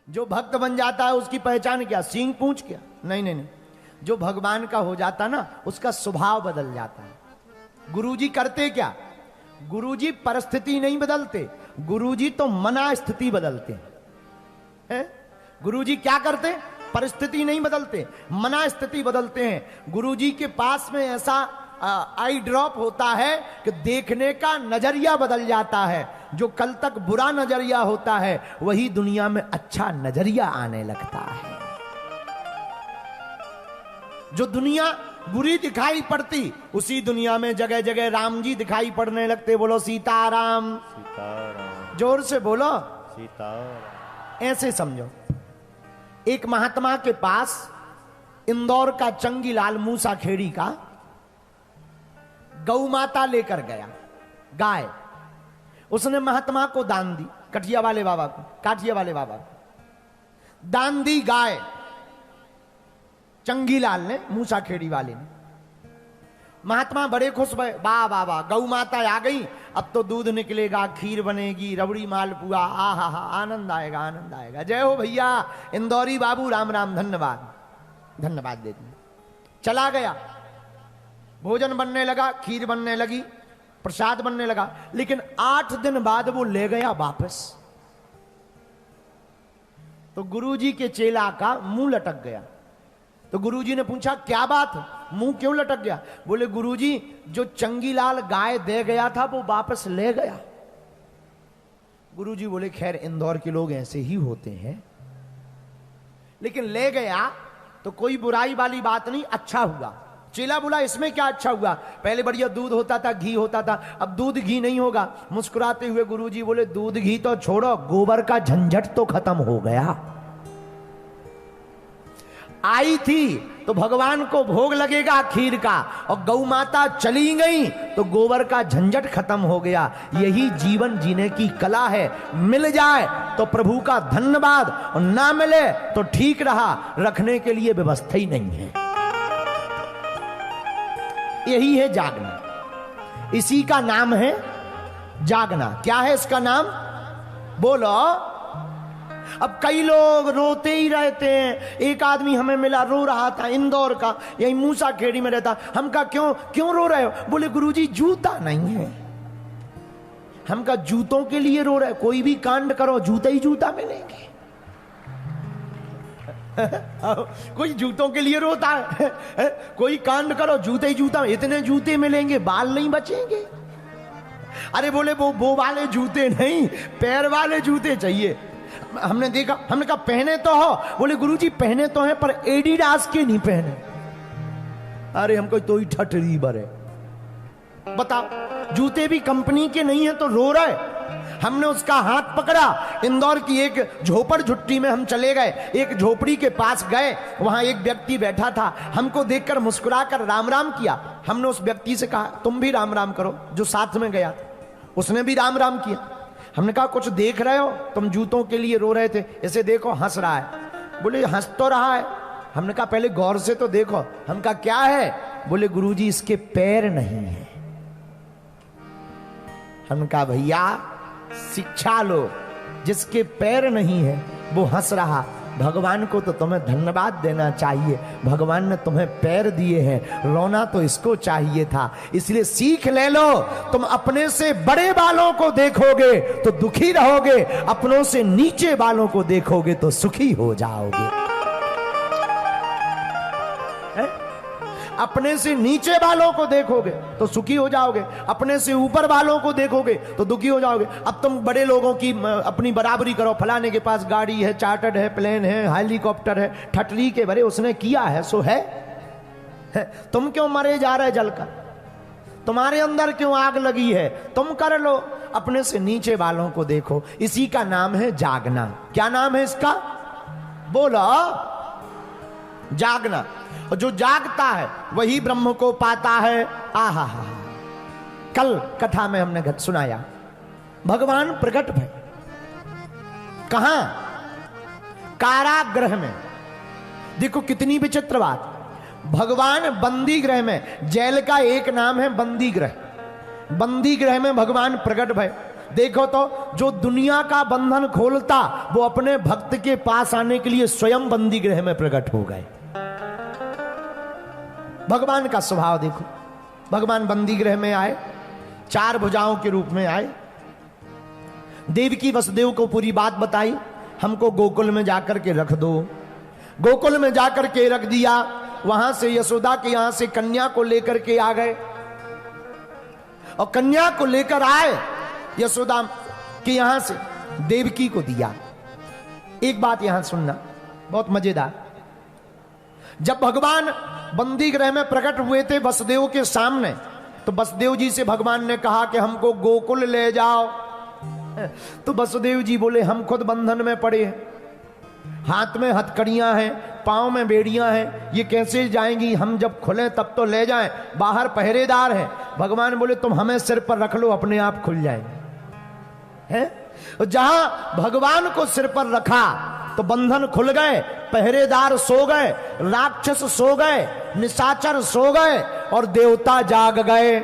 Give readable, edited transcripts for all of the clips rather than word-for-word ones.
जो भक्त बन जाता है उसकी पहचान क्या? सींग पूंछ क्या? नहीं नहीं नहीं, जो भगवान का हो जाता ना उसका स्वभाव बदल जाता है। गुरुजी करते क्या? गुरुजी परिस्थिति नहीं बदलते, गुरुजी तो मना स्थिति बदलते हैं। गुरुजी क्या करते? परिस्थिति नहीं बदलते, मना स्थिति बदलते हैं। गुरुजी के पास में ऐसा आई ड्रॉप होता है कि देखने का नजरिया बदल जाता है। जो कल तक बुरा नजरिया होता है वही दुनिया में अच्छा नजरिया आने लगता है। जो दुनिया बुरी दिखाई पड़ती उसी दुनिया में जगह जगह राम जी दिखाई पड़ने लगते। बोलो सीताराम, सीताराम, जोर से बोलो सीताराम। ऐसे समझो, एक महात्मा के पास इंदौर का चंगीलाल मूसा खेड़ी का गौ माता लेकर गया, गाय। उसने महात्मा को दान दी, काठिया वाले बाबा को दान दी गाय। चंगीलाल ने, मूसा खेड़ी वाले ने। महात्मा बड़े खुश भये, वाह वाह वाह, गौ माता आ गई, अब तो दूध निकलेगा, खीर बनेगी, रबड़ी मालपुआ, आ हा हा, आनंद आएगा, आनंद आएगा। जय हो भैया इंदौरी बाबू, राम राम, धन्यवाद धन्यवाद देते हैं। चला गया, भोजन बनने लगा, खीर बनने लगी, प्रसाद बनने लगा। लेकिन 8 दिन बाद वो ले गया वापस। तो गुरुजी के चेला का मुंह लटक गया। तो गुरुजी ने पूछा क्या बात, मुंह क्यों लटक गया? बोले गुरुजी, जो चंगीलाल गाय दे गया था वो वापस ले गया। गुरुजी बोले खैर इंदौर के लोग ऐसे ही होते हैं, लेकिन ले गया तो कोई बुराई वाली बात नहीं, अच्छा हुआ। चेला बोला इसमें क्या अच्छा हुआ? पहले बढ़िया दूध होता था, घी होता था, अब दूध घी नहीं होगा। मुस्कुराते हुए गुरुजी बोले दूध घी तो छोड़ो, गोबर का झंझट तो खत्म हो गया। आई थी तो भगवान को भोग लगेगा खीर का, और गौ माता चली गई तो गोबर का झंझट खत्म हो गया। यही जीवन जीने की कला है। मिल जाए तो प्रभु का धन्यवाद, और ना मिले तो ठीक रहा, रखने के लिए व्यवस्था ही नहीं है। यही है जागना, इसी का नाम है जागना। क्या है इसका नाम? बोलो। अब कई लोग रोते ही रहते हैं। एक आदमी हमें मिला, रो रहा था, इंदौर का, यही मूसा खेड़ी में रहता। हम कहा क्यों रो रहे हो? बोले गुरुजी जूता नहीं है। हम कहा जूतों के लिए रो रहे? कोई भी कांड करो जूते ही जूता मिलेंगे। कोई जूतों के लिए रोता है? कोई कांड करो जूते ही जूता, इतने जूते मिलेंगे, बाल नहीं बचेंगे। अरे बोले वो वाले जूते नहीं, पैर वाले जूते चाहिए। हमने देखा, हमने कहा पहने तो हो? बोले गुरुजी पहने तो हैं पर एडिडास के नहीं पहने। अरे हमको तो ही ठटरी बरे। बताओ, जूते भी कंपनी के नहीं है तो रो रहे। हमने उसका हाथ पकड़ा, इंदौर की एक झोपड़ झुट्टी में हम चले गए। एक झोपड़ी के पास गए, वहां एक व्यक्ति बैठा था। हमको देखकर मुस्कुराकर राम राम किया। हमने उस व्यक्ति से कहा तुम भी राम राम करो। जो साथ में गया उसने भी राम राम किया। हमने कहा कुछ देख रहे हो? तुम जूतों के लिए रो रहे थे, इसे देखो हंस रहा है। बोले हंस तो रहा है। हमने कहा पहले गौर से तो देखो। हम कहा क्या है? बोले गुरुजी इसके पैर नहीं है। हमने कहा भैया शिक्षा लो, जिसके पैर नहीं है वो हंस रहा। भगवान को तो तुम्हें धन्यवाद देना चाहिए, भगवान ने तुम्हें पैर दिए हैं, रोना तो इसको चाहिए था। इसलिए सीख ले लो। तुम अपने से बड़े वालों को देखोगे तो दुखी रहोगे, अपनों से नीचे वालों को देखोगे तो सुखी हो जाओगे। अपने से नीचे वालों को देखोगे तो सुखी हो जाओगे, अपने से ऊपर वालों को देखोगे तो दुखी हो जाओगे। अब तुम बड़े लोगों की अपनी बराबरी करो, फलाने के पास गाड़ी है, चार्टर्ड है, प्लेन है, हेलीकॉप्टर है, ठटरी के भरे उसने किया है सो है। तुम क्यों मरे जा रहे जल कर? तुम्हारे अंदर क्यों आग लगी है? तुम कर लो। अपने से नीचे वालों को देखो। इसी का नाम है जागना। क्या नाम है इसका? बोलो जागना। और जो जागता है वही ब्रह्म को पाता है। आहा हा। कल कथा में हमने सुनाया, भगवान प्रकट भय कहां? कारागृह में। देखो कितनी विचित्र बात। भगवान बंदी गृह में, जेल का एक नाम है बंदी गृह। बंदी गृह में भगवान प्रकट भय। देखो तो जो दुनिया का बंधन खोलता वो अपने भक्त के पास आने के लिए स्वयं बंदी गृह में प्रकट हो गए। भगवान का स्वभाव देखो, भगवान बंदी गृह में आए, 4 भुजाओं के रूप में आए, देवकी वसुदेव को पूरी बात बताई, हमको गोकुल में जाकर के रख दो। गोकुल में जाकर के रख दिया, वहां से यशोदा के यहां से कन्या को लेकर के आ गए, और कन्या को लेकर आए यशोदा के यहां से देवकी को दिया। एक बात यहां सुनना बहुत मजेदार, जब भगवान बंदी गृह में प्रकट हुए थे वसुदेव के सामने, तो वसुदेव जी से भगवान ने कहा कि हमको गोकुल ले जाओ। तो वसुदेव जी बोले हम खुद बंधन में पड़े हैं, हाथ में हथकड़ियां हैं, पांव में बेड़ियां हैं, ये कैसे जाएंगी, हम जब खुले तब तो ले जाएं, बाहर पहरेदार हैं। भगवान बोले तुम हमें सिर पर रख लो, अपने आप खुल जाएंगे। हैं? जहां भगवान को सिर पर रखा तो बंधन खुल गए, पहरेदार सो गए, राक्षस सो गए, निशाचर सो गए और देवता जाग गए।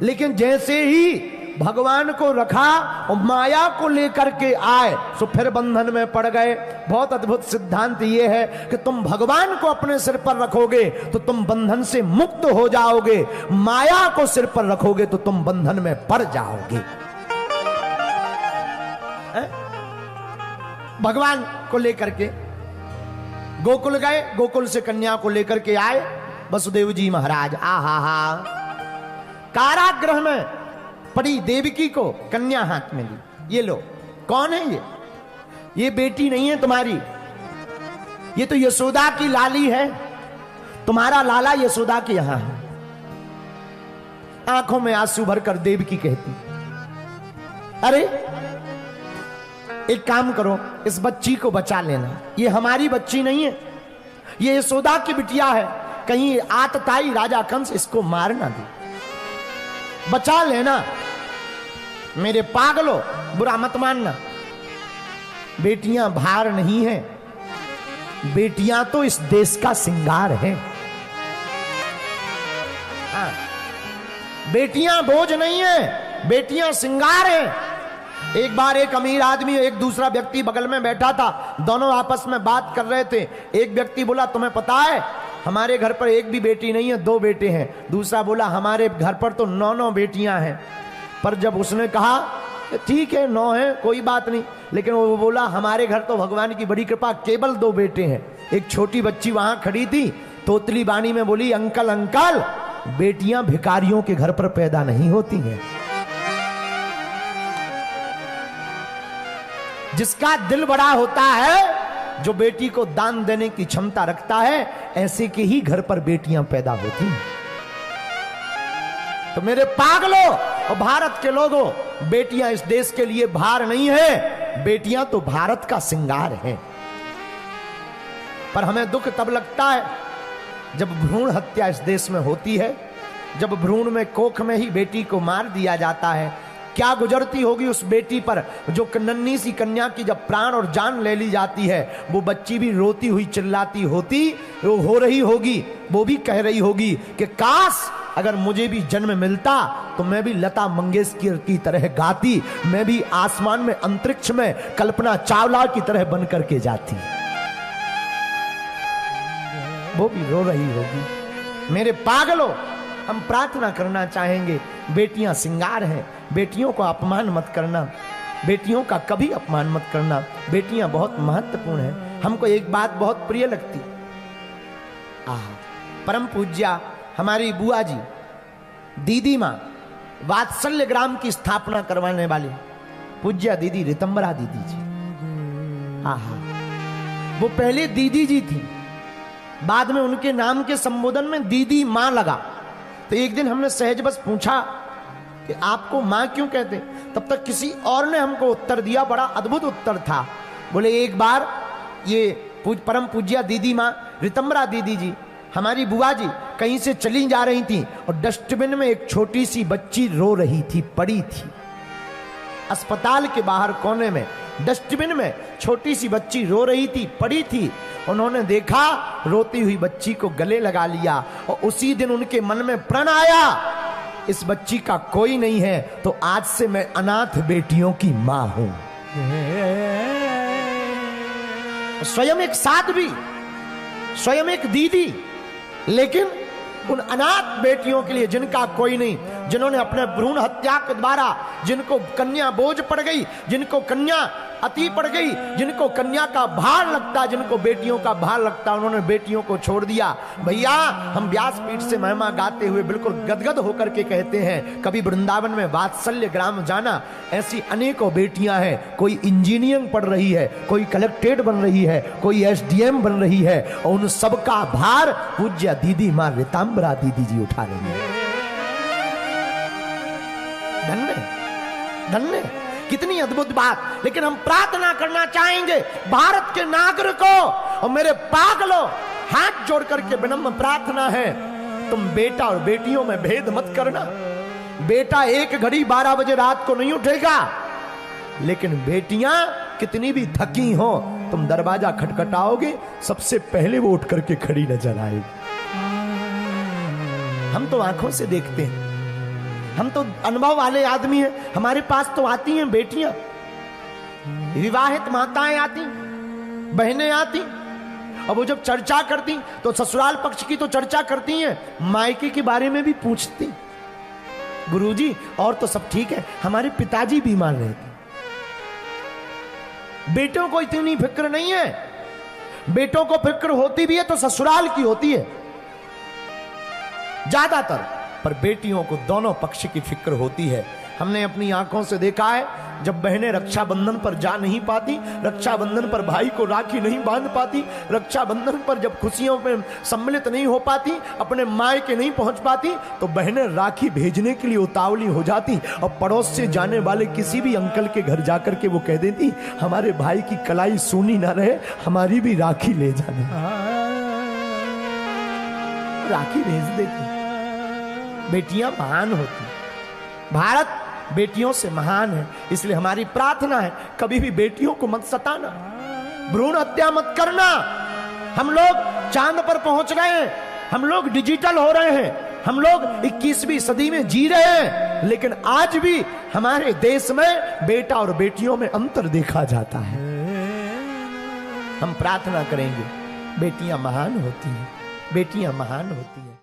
लेकिन जैसे ही भगवान को रखा और माया को लेकर के आए तो फिर बंधन में पड़ गए। बहुत अद्भुत सिद्धांत ये है कि तुम भगवान को अपने सिर पर रखोगे तो तुम बंधन से मुक्त हो जाओगे, माया को सिर पर रखोगे तो तुम बंधन में पड़ जाओगे। भगवान को लेकर के गोकुल गए, गोकुल से कन्या को लेकर के आए वसुदेव जी महाराज। आहा हा, कारागृह में पड़ी देवकी को कन्या हाथ में ली। ये लो, कौन है ये बेटी नहीं है तुम्हारी, ये तो यशोदा की लाली है, तुम्हारा लाला यशोदा के यहां है। आंखों में आंसू भरकर देवकी कहती, अरे एक काम करो, इस बच्ची को बचा लेना, ये हमारी बच्ची नहीं है, ये यशोदा की बिटिया है, कहीं आतताई राजा कंस इसको मार ना दे, बचा लेना। मेरे पागलो, बुरा मत मानना, बेटियां भार नहीं है, बेटियां तो इस देश का श्रृंगार है। हाँ, बेटियां बोझ नहीं है, बेटियां श्रृंगार है। एक बार एक अमीर आदमी, एक दूसरा व्यक्ति बगल में बैठा था, दोनों आपस में बात कर रहे थे। एक व्यक्ति बोला तुम्हें पता है हमारे घर पर एक भी बेटी नहीं है, 2 बेटे हैं। दूसरा बोला हमारे घर पर तो 9 बेटियां हैं। पर जब उसने कहा ठीक है 9 है कोई बात नहीं, लेकिन वो बोला हमारे घर तो भगवान की बड़ी कृपा केवल 2 बेटे हैं। एक छोटी बच्ची वहां खड़ी थी, तोतली बानी में बोली अंकल अंकल, बेटियां भिखारियों के घर पर पैदा नहीं होती हैं। जिसका दिल बड़ा होता है, जो बेटी को दान देने की क्षमता रखता है, ऐसे के ही घर पर बेटियां पैदा होती हैं। तो मेरे पागलों और भारत के लोगों, बेटियां इस देश के लिए भार नहीं है, बेटियां तो भारत का श्रृंगार है। पर हमें दुख तब लगता है जब भ्रूण हत्या इस देश में होती है, जब भ्रूण में कोख में ही बेटी को मार दिया जाता है। क्या गुजरती होगी उस बेटी पर, जो नन्ही सी कन्या की जब प्राण और जान ले ली जाती है, वो बच्ची भी रोती हुई चिल्लाती होती वो हो रही होगी, वो भी कह रही होगी कि काश अगर मुझे भी जन्म मिलता तो मैं भी लता मंगेशकर की तरह गाती, मैं भी आसमान में अंतरिक्ष में कल्पना चावला की तरह बन करके जाती। वो भी रो रही होगी। मेरे पागलों, हम प्रार्थना करना चाहेंगे, बेटियां श्रृंगार हैं, बेटियों को अपमान मत करना, बेटियों का कभी अपमान मत करना, बेटियां बहुत महत्वपूर्ण हैं। हमको एक बात बहुत प्रिय लगती, परम पूज्या हमारी बुआ जी, दीदी माँ, वात्सल्य ग्राम की स्थापना करवाने वाली पूज्या दीदी रितंबरा दीदी जी। वो पहले दीदी जी थी, बाद में उनके नाम के संबोधन में दीदी माँ लगा। तो एक दिन हमने सहज बस पूछा कि आपको माँ क्यों कहते, तब तक किसी और ने हमको उत्तर दिया, बड़ा अद्भुत उत्तर था। बोले एक बार ये परम पूज्या दीदी माँ रितंबरा दीदी जी, हमारी बुआ जी कहीं से चली जा रही थी और डस्टबिन में एक छोटी सी बच्ची रो रही थी, पड़ी थी अस्पताल के बाहर कोने में, डस्टबिन में छोटी सी बच्ची रो रही थी, पड़ी थी। उन्होंने देखा, रोती हुई बच्ची को गले लगा लिया और उसी दिन उनके मन में प्रण आया इस बच्ची का कोई नहीं है तो आज से मैं अनाथ बेटियों की मां हूं। स्वयं एक साध्वी, स्वयं एक दीदी, लेकिन उन अनाथ बेटियों के लिए जिनका कोई नहीं, जिन्होंने अपने भ्रूण हत्या के द्वारा जिनको कन्या बोझ पड़ गई, जिनको कन्या अति पड़ गई, जिनको कन्या का भार लगता, जिनको बेटियों का भार लगता, उन्होंने बेटियों को छोड़ दिया। भैया हम व्यासपीठ से महिमा गाते हुए बिल्कुल गदगद होकर के कहते हैं, कभी वृंदावन में वात्सल्य ग्राम जाना, ऐसी अनेकों बेटियां हैं, कोई इंजीनियरिंग पढ़ रही है, कोई कलेक्ट्रेट बन रही है, कोई एसडीएम बन रही है, और उन सबका भार पूज्य दीदी मां ऋतांबरा दीदी जी उठा रही है। धन्य धन्य, कितनी अद्भुत बात। लेकिन हम प्रार्थना करना चाहेंगे भारत के नागरिकों और मेरे पागलों, हाथ जोड़ करके विनम्र प्रार्थना है, तुम बेटा और बेटियों में भेद मत करना। बेटा एक घड़ी 12 बजे रात को नहीं उठेगा, लेकिन बेटियां कितनी भी थकी हो, तुम दरवाजा खटखटाओगे सबसे पहले वो उठ करके खड़ी नजर आएगी। हम तो आंखों से देखते हैं, हम तो अनुभव वाले आदमी हैं, हमारे पास तो आती हैं बेटियां, विवाहित माताएं आती, बहनें आती, और वो जब चर्चा करती तो ससुराल पक्ष की तो चर्चा करती हैं, मायके के बारे में भी पूछती। गुरुजी और तो सब ठीक है, हमारे पिताजी बीमार रहते, बेटों को इतनी फिक्र नहीं है। बेटों को फिक्र होती भी है तो ससुराल की होती है ज्यादातर, पर बेटियों को दोनों पक्ष की फिक्र होती है। हमने अपनी आंखों से देखा है, जब बहनें रक्षाबंधन पर जा नहीं पाती, रक्षाबंधन पर भाई को राखी नहीं बांध पाती, रक्षाबंधन पर जब खुशियों में सम्मिलित नहीं हो पाती, अपने मायके नहीं पहुंच पाती, तो बहनें राखी भेजने के लिए उतावली हो जाती और पड़ोस से जाने वाले किसी भी अंकल के घर जाकर के वो कह देती, हमारे भाई की कलाई सूनी ना रहे, हमारी भी राखी ले जाने। राखी भेज देती। बेटियां महान होती, भारत बेटियों से महान है, इसलिए हमारी प्रार्थना है कभी भी बेटियों को मत सताना, भ्रूण हत्या मत करना। हम लोग चांद पर पहुंच गए हैं, हम लोग डिजिटल हो रहे हैं, हम लोग 21वीं सदी में जी रहे हैं, लेकिन आज भी हमारे देश में बेटा और बेटियों में अंतर देखा जाता है। हम प्रार्थना करेंगे, बेटियां महान होती हैं, बेटियां महान होती हैं।